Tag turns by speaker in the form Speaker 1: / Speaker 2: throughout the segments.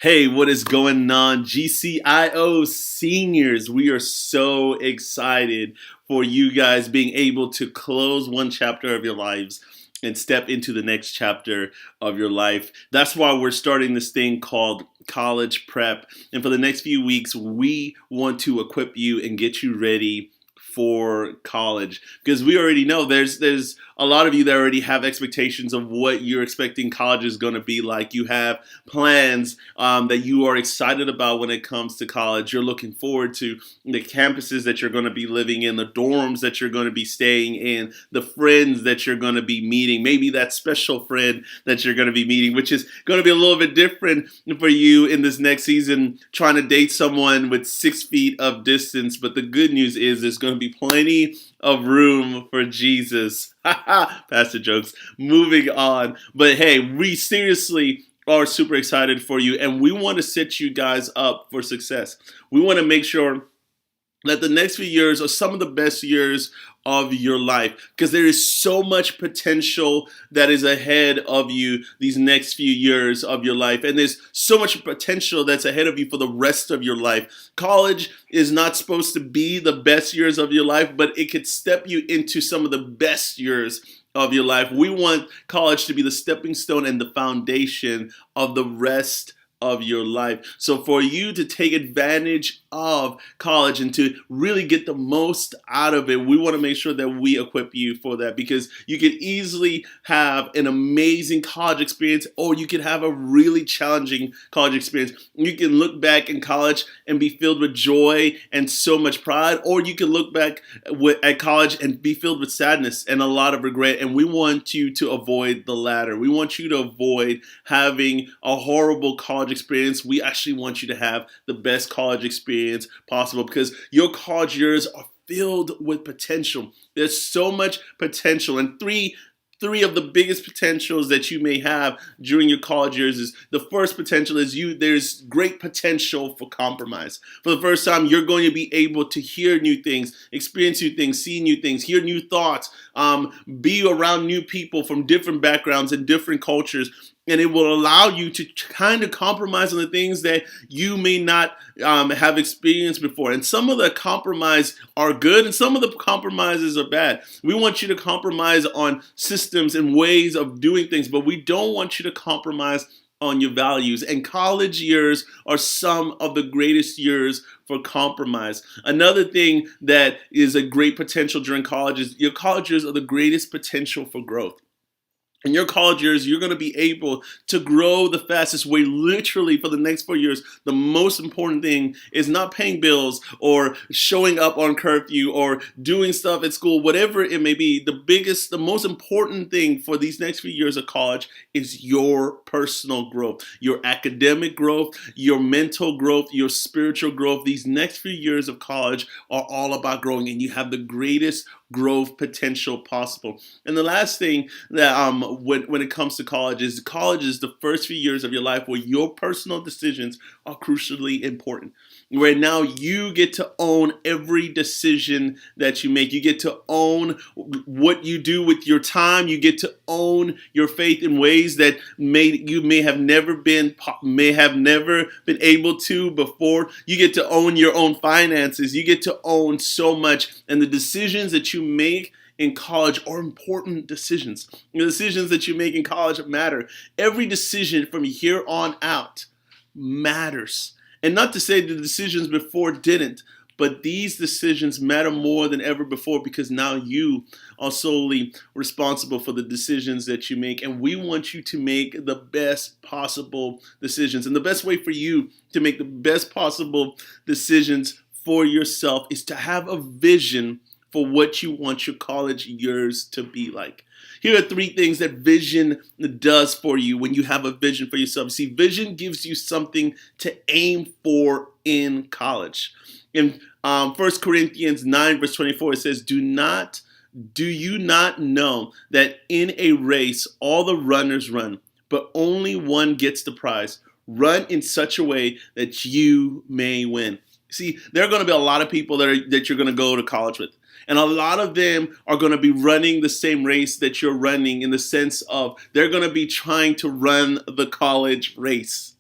Speaker 1: Hey, what is going on, GCIO seniors? We are so excited for you guys being able to close one chapter of your lives and step into the next chapter of your life. That's why we're starting this thing called college prep. And for the next few weeks, we want to equip you and get you ready for college, because we already know there's a lot of you that already have expectations of what you're expecting college is going to be like. You have plans that you are excited about when it comes to college. You're looking forward to the campuses that you're going to be living in, the dorms that you're going to be staying in, the friends that you're going to be meeting, maybe that special friend that you're going to be meeting, which is going to be a little bit different for you in this next season, trying to date someone with 6 feet of distance. But the good news is there's going to be plenty of room for Jesus. Pastor jokes. Moving on. But hey, we seriously are super excited for you, and we want to set you guys up for success. We want to make sure that the next few years are some of the best years of your life, because there is so much potential that is ahead of you these next few years of your life, and there's so much potential that's ahead of you for the rest of your life. College is not supposed to be the best years of your life, but it could step you into some of the best years of your life. We want college to be the stepping stone and the foundation of the rest of your life. So for you to take advantage of college and to really get the most out of it, we want to make sure that we equip you for that, because you could easily have an amazing college experience, or you could have a really challenging college experience. You can look back in college and be filled with joy and so much pride, or you can look back at college and be filled with sadness and a lot of regret. And we want you to avoid the latter. We want you to avoid having a horrible college experience. We actually want you to have the best college experience possible, because your college years are filled with potential. There's so much potential, and three of the biggest potentials that you may have during your college years is, the first potential is there's great potential for compromise. For the first time, you're going to be able to hear new things, experience new things, see new things, hear new thoughts, be around new people from different backgrounds and different cultures. And it will allow you to kind of compromise on the things that you may not have experienced before. And some of the compromise are good, and some of the compromises are bad. We want you to compromise on systems and ways of doing things, but we don't want you to compromise on your values. And college years are some of the greatest years for compromise. Another thing that is a great potential during college is your college years are the greatest potential for growth. In your college years, you're going to be able to grow the fastest way. Literally, for the next 4 years, the most important thing is not paying bills or showing up on curfew or doing stuff at school, whatever it may be. The most important thing for these next few years of college is your personal growth, your academic growth, your mental growth, your spiritual growth. These next few years of college are all about growing, and you have the greatest growth potential possible. And the last thing that when it comes to college is the first few years of your life where your personal decisions are crucially important, where now you get to own every decision that you make. You get to own what you do with your time. You get to own your faith in ways that you may have never been able to before. You get to own your own finances. You get to own so much, and the decisions that you make in college are important decisions. The decisions that you make in college matter. Every decision from here on out matters. And not to say the decisions before didn't, but these decisions matter more than ever before, because now you are solely responsible for the decisions that you make. And we want you to make the best possible decisions. And the best way for you to make the best possible decisions for yourself is to have a vision for what you want your college years to be like. Here are 3 things that vision does for you when you have a vision for yourself. See, vision gives you something to aim for in college. In 1 Corinthians 9, verse 24, it says, Do you not know that in a race all the runners run, but only one gets the prize? Run in such a way that you may win. See, there are going to be a lot of people that you're going to go to college with. And a lot of them are going to be running the same race that you're running, in the sense of they're going to be trying to run the college race.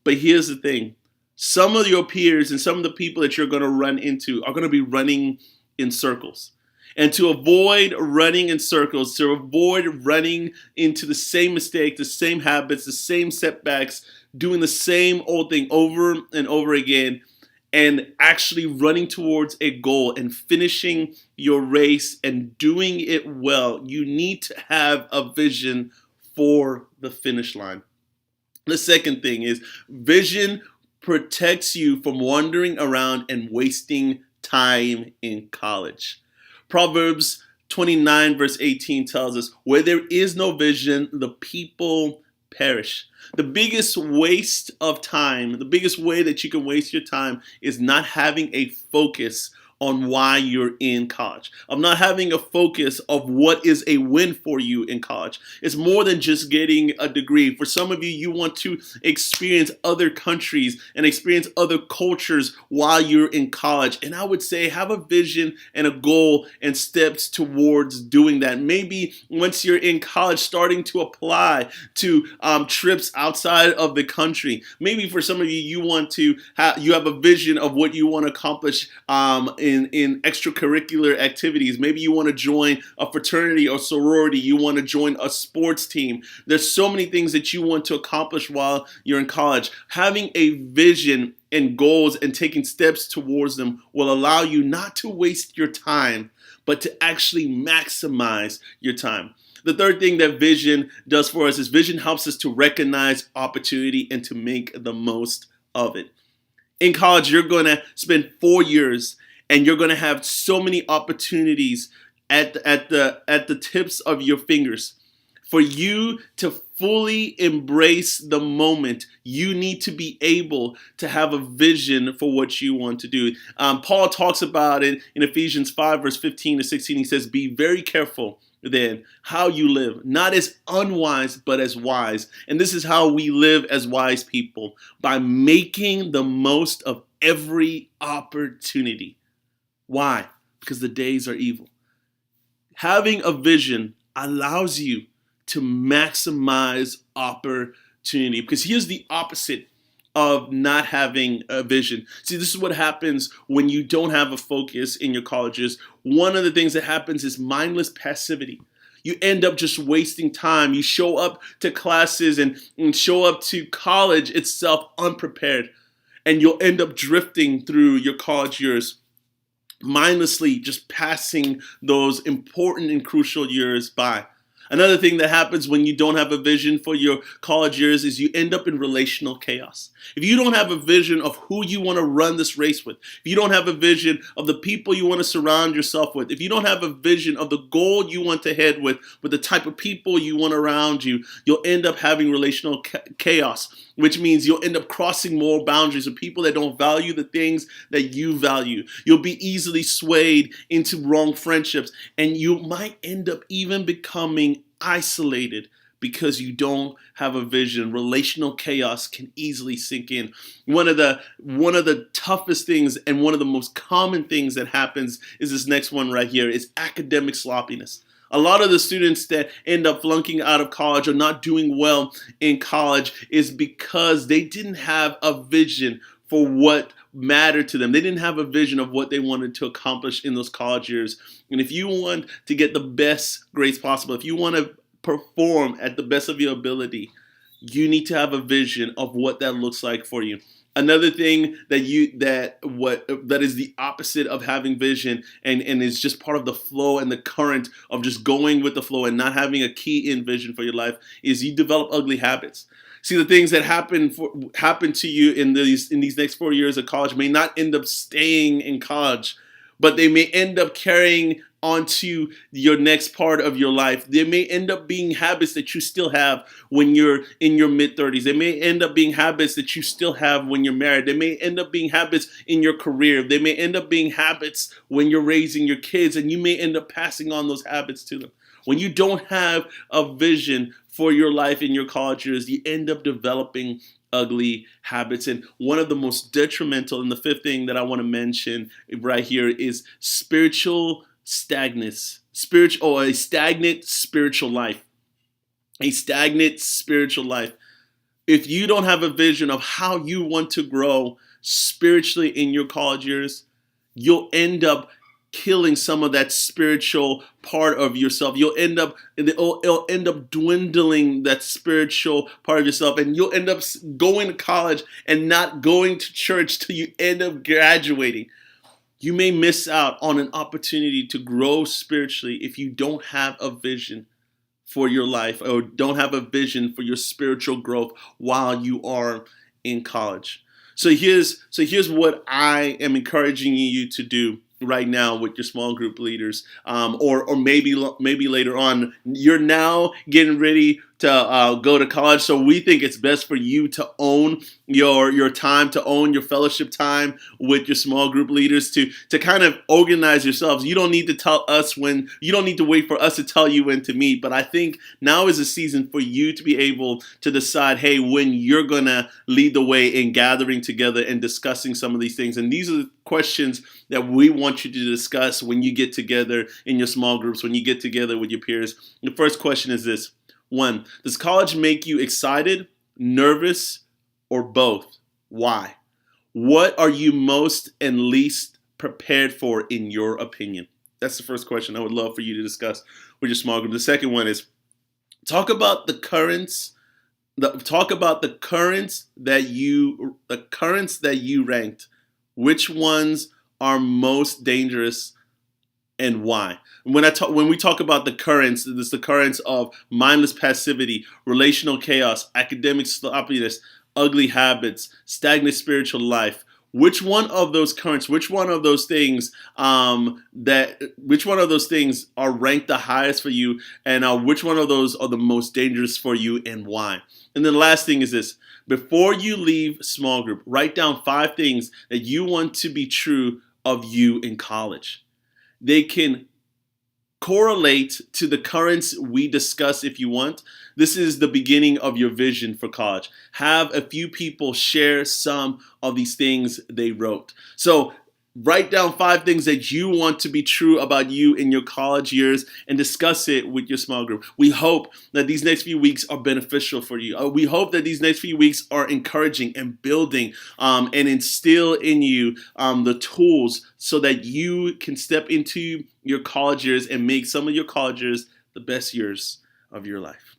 Speaker 1: But here's the thing. Some of your peers and some of the people that you're going to run into are going to be running in circles. And to avoid running in circles, to avoid running into the same mistake, the same habits, the same setbacks, doing the same old thing over and over again, and actually running towards a goal and finishing your race and doing it well, you need to have a vision for the finish line. The second thing is vision protects you from wandering around and wasting time in college. Proverbs 29 verse 18 tells us, where there is no vision, the people perish. The biggest waste of time, the biggest way that you can waste your time is not having a focus on why you're in college, of not having a focus of what is a win for you in college. It's more than just getting a degree. For some of you, you want to experience other countries and experience other cultures while you're in college. And I would say have a vision and a goal and steps towards doing that. Maybe once you're in college, starting to apply to trips outside of the country. Maybe for some of you, you have a vision of what you want to accomplish in extracurricular activities. Maybe you want to join a fraternity or sorority. You want to join a sports team. There's so many things that you want to accomplish while you're in college. Having a vision and goals and taking steps towards them will allow you not to waste your time, but to actually maximize your time. The third thing that vision does for us is vision helps us to recognize opportunity and to make the most of it. In college, you're going to spend 4 years and you're going to have so many opportunities at the tips of your fingers. For you to fully embrace the moment, you need to be able to have a vision for what you want to do. Paul talks about it in Ephesians 5, verse 15 to 16. He says, be very careful then how you live, not as unwise, but as wise. And this is how we live as wise people, by making the most of every opportunity. Why? Because the days are evil. Having a vision allows you to maximize opportunity. Because here's the opposite of not having a vision. See, this is what happens when you don't have a focus in your colleges. One of the things that happens is mindless passivity. You end up just wasting time. You show up to classes and show up to college itself unprepared. And you'll end up drifting through your college years, mindlessly just passing those important and crucial years by. Another thing that happens when you don't have a vision for your college years is you end up in relational chaos. If you don't have a vision of who you want to run this race with, if you don't have a vision of the people you want to surround yourself with, if you don't have a vision of the goal you want to head with the type of people you want around you, you'll end up having relational chaos, which means you'll end up crossing moral boundaries with people that don't value the things that you value. You'll be easily swayed into wrong friendships, and you might end up even becoming isolated because you don't have a vision. Relational chaos can easily sink in. One of the toughest things and one of the most common things that happens is this next one right here, is academic sloppiness. A lot of the students that end up flunking out of college or not doing well in college is because they didn't have a vision for what mattered to them. They didn't have a vision of what they wanted to accomplish in those college years. And if you want to get the best grades possible, if you want to perform at the best of your ability, you need to have a vision of what that looks like for you. Another thing that is the opposite of having vision and is just part of the flow and the current of just going with the flow and not having a key in vision for your life is you develop ugly habits. See, the things that happen to you in these next 4 years of college may not end up staying in college, but they may end up carrying onto your next part of your life. They may end up being habits that you still have when you're in your mid-30s. They may end up being habits that you still have when you're married. They may end up being habits in your career. They may end up being habits when you're raising your kids, and you may end up passing on those habits to them. When you don't have a vision for your life in your college years, you end up developing ugly habits. And one of the most detrimental, and the fifth thing that I want to mention right here, is spiritual stagnance, a stagnant spiritual life. A stagnant spiritual life. If you don't have a vision of how you want to grow spiritually in your college years, you'll end up killing some of that spiritual part of yourself. It'll end up dwindling that spiritual part of yourself, and you'll end up going to college and not going to church till you end up graduating. You may miss out on an opportunity to grow spiritually if you don't have a vision for your life or don't have a vision for your spiritual growth while you are in college. So here's what I am encouraging you to do right now with your small group leaders, or maybe later on. You're now getting ready to go to college, so we think it's best for you to own your time, to own your fellowship time with your small group leaders, to kind of organize yourselves. You don't need to tell us when. You don't need to wait for us to tell you when to meet. But I think now is a season for you to be able to decide, hey, when you're gonna lead the way in gathering together and discussing some of these things. And these are the questions that we want you to discuss when you get together in your small groups, when you get together with your peers. The first question is this. 1, does college make you excited, nervous, or both? Why? What are you most and least prepared for in your opinion? That's the first question I would love for you to discuss with your small group. The second one is talk about the currents that you ranked. Which ones are most dangerous and why? When we talk about the currents, there's the currents of mindless passivity, relational chaos, academic sloppiness, ugly habits, stagnant spiritual life. Which one of those currents, which one of those things are ranked the highest for you, and which one of those are the most dangerous for you, and why? And then the last thing is this. Before you leave small group, write down 5 things that you want to be true of you in college. They can correlate to the currents we discuss if you want. This is the beginning of your vision for college. Have a few people share some of these things they wrote. So write down 5 things that you want to be true about you in your college years and discuss it with your small group. We hope that these next few weeks are beneficial for you. We hope that these next few weeks are encouraging and building and instill in you the tools so that you can step into your college years and make some of your college years the best years of your life.